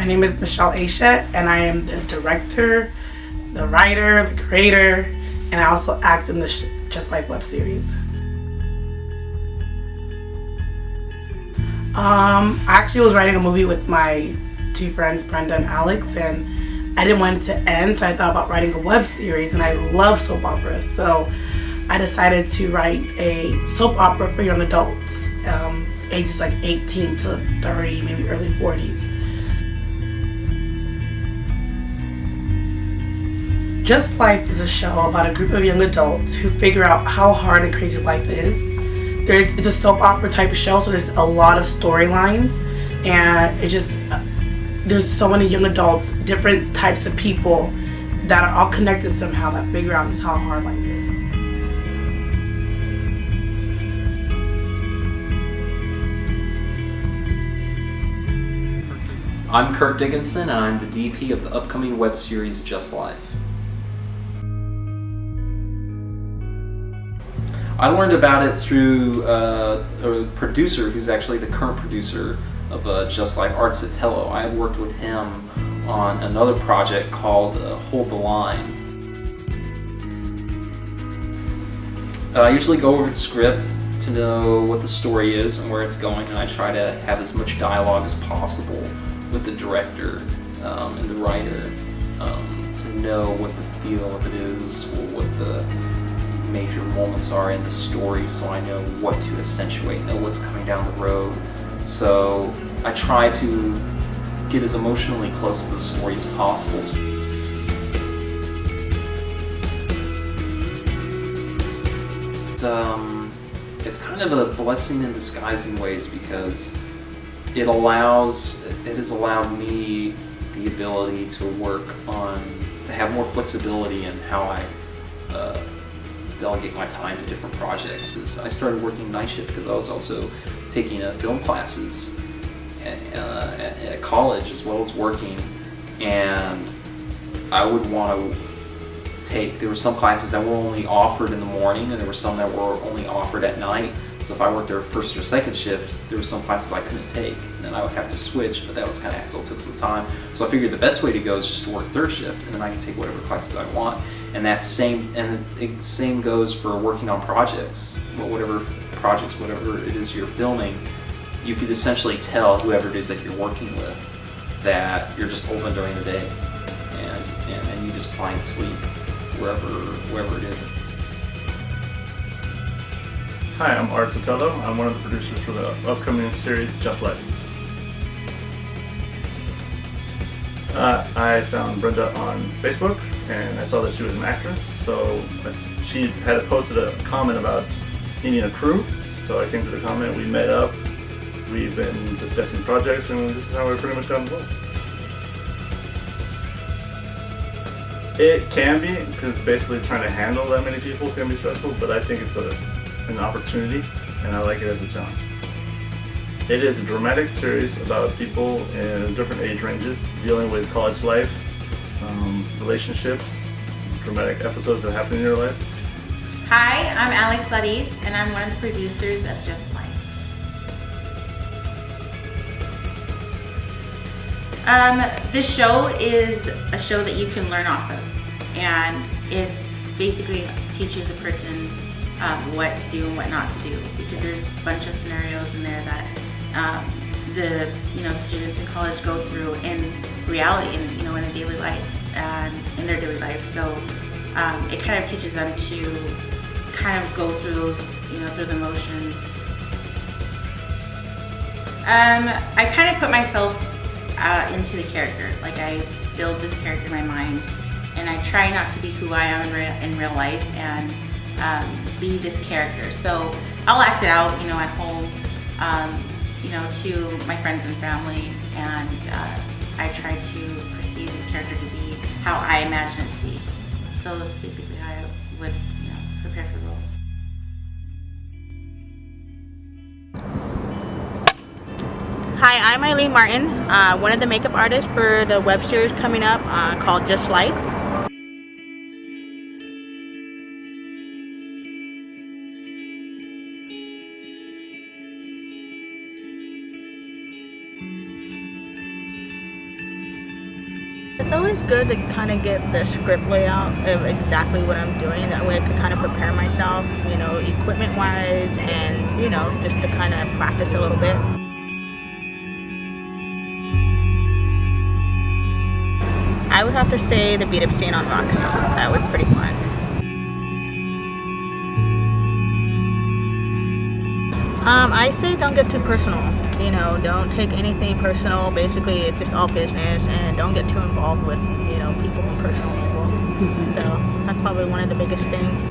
My name is Michelle Aisha, and I am the director, the writer, the creator, and I also act in the Just Life web series. I actually was writing a movie with my two friends, Brenda and Alex, and I didn't want it to end, so I thought about writing a web series, and I love soap operas, so I decided to write a soap opera for young adults, ages like 18 to 30, maybe early 40s. Just Life is a show about a group of young adults who figure out how hard and crazy life is. It's a soap opera type of show, so there's a lot of storylines, and there's so many young adults, different types of people that are all connected somehow that figure out just how hard life is. I'm Kirk Dickinson, and I'm the DP of the upcoming web series Just Life. I learned about it through a producer who's actually the current producer of Just Life, Art Sotelo. I had worked with him on another project called Hold the Line. I usually go over the script to know what the story is and where it's going, and I try to have as much dialogue as possible with the director and the writer to know what the feel of it is, or what the major moments are in the story, so I know what to accentuate, know what's coming down the road. So I try to get as emotionally close to the story as possible. It's kind of a blessing in disguise in ways, because it has allowed me the ability to have more flexibility in how I delegate my time to different projects. Because I started working night shift because I was also taking film classes at college as well as working, and I would want to there were some classes that were only offered in the morning, and there were some that were only offered at night. So if I worked their first or second shift, there were some classes I couldn't take, and then I would have to switch, but that was kind of still took some time. So I figured the best way to go is just to work third shift, and then I can take whatever classes I want. And the same goes for working on projects. Whatever it is you're filming, you could essentially tell whoever it is that you're working with that you're just open during the day, and you just find sleep wherever it is. Hi, I'm Art Sotelo. I'm one of the producers for the upcoming series Just Life. I found Brenda on Facebook, and I saw that she was an actress, so she had posted a comment about needing a crew, so I came to the comment, we met up, we've been discussing projects, and this is how we pretty much got involved. It can be, because basically trying to handle that many people can be stressful, but I think it's an opportunity, and I like it as a challenge. It is a dramatic series about people in different age ranges dealing with college life, relationships, dramatic episodes that happen in your life. Hi, I'm Alex Laris, and I'm one of the producers of Just Life. This show is a show that you can learn off of, and it basically teaches a person what to do and what not to do, because there's a bunch of scenarios in there that the students in college go through in reality, in a daily life and in their daily lives. So it kind of teaches them to kind of go through those, through the motions. I kind of put myself into the character. Like, I build this character in my mind, and I try not to be who I am in real life, and be this character. So I'll act it out, at home, to my friends and family, and I try to perceive this character to be how I imagine it to be. So that's basically how I would, prepare for the role. Hi, I'm Eileen Martin, one of the makeup artists for the web series coming up called Just Life. it's always good to kind of get the script layout of exactly what I'm doing. That way I could kind of prepare myself, you know, equipment wise, and, you know, just to kind of practice a little bit. I would have to say the beat up scene on Roxy. That was pretty fun. I say don't get too personal. You know, don't take anything personal. Basically, it's just all business, and don't get too involved with, you know, people on personal level. So that's probably one of the biggest things.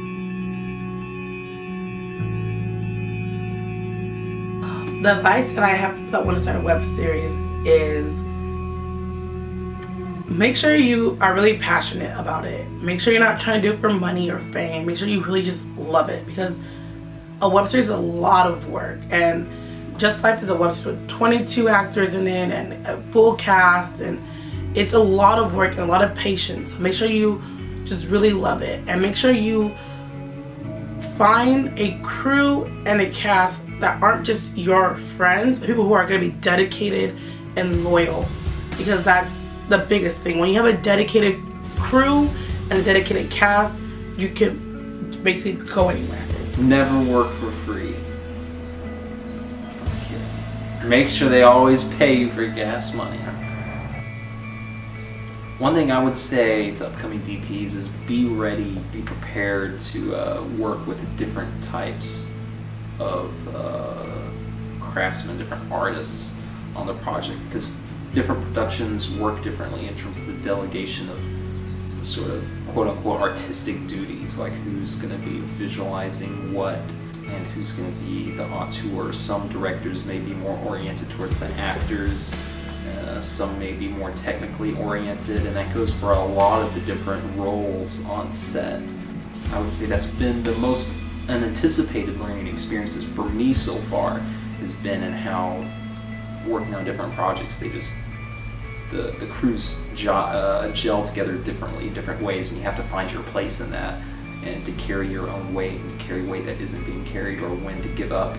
The advice that I have that want to start a web series is make sure you are really passionate about it. Make sure you're not trying to do it for money or fame. Make sure you really just love it, because a web series is a lot of work, and Just Life is a web series with 22 actors in it and a full cast, and it's a lot of work and a lot of patience. Make sure you just really love it, and make sure you find a crew and a cast that aren't just your friends, but people who are going to be dedicated and loyal, because that's the biggest thing. When you have a dedicated crew and a dedicated cast, you can basically go anywhere. Never work for free. Make sure they always pay you for gas money. One thing I would say to upcoming DPs is be ready, be prepared to work with different types of craftsmen, different artists on the project, because different productions work differently in terms of the delegation of the sort of quote-unquote artistic duties, like who's going to be visualizing what and who's going to be the auteur. Some directors may be more oriented towards the actors, some may be more technically oriented, and that goes for a lot of the different roles on set. I would say that's been the most unanticipated learning experiences for me so far, has been in how working on different projects, the crews gel together differently, different ways, and you have to find your place in that, and to carry your own weight, and to carry weight that isn't being carried, or when to give up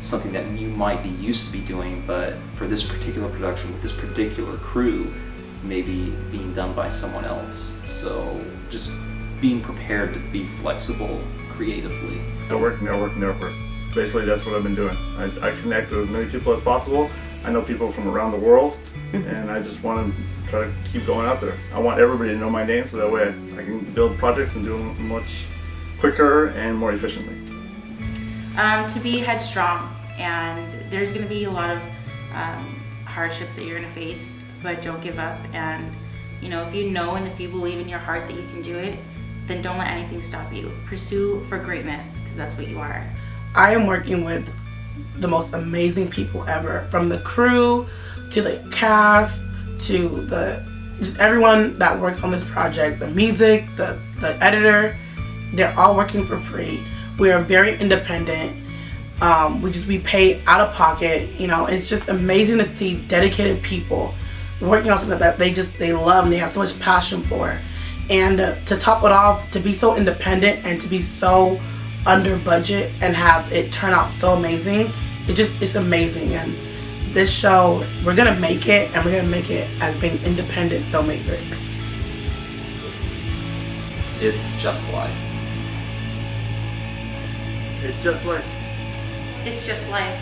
something that you might be used to be doing, but for this particular production with this particular crew, maybe being done by someone else. So just being prepared to be flexible creatively. Network. Basically, that's what I've been doing. I connect with as many people as possible. I know people from around the world, and I just want to try to keep going out there. I want everybody to know my name, so that way I can build projects and do them much quicker and more efficiently. To be headstrong, and there's going to be a lot of hardships that you're going to face, but don't give up. And you know, if you know and if you believe in your heart that you can do it, then don't let anything stop you. Pursue for greatness, because that's what you are. I am working with the most amazing people ever, from the crew to the cast to just everyone that works on this project, the music, the editor. They're all working for free. We are very independent. We pay out of pocket. You know, it's just amazing to see dedicated people working on something that they love and they have so much passion for. And to top it off, to be so independent and to be so under budget and have it turn out so amazing, it's amazing. And this show, we're gonna make it, and we're gonna make it as being independent filmmakers. It's just life. It's just life. It's just life.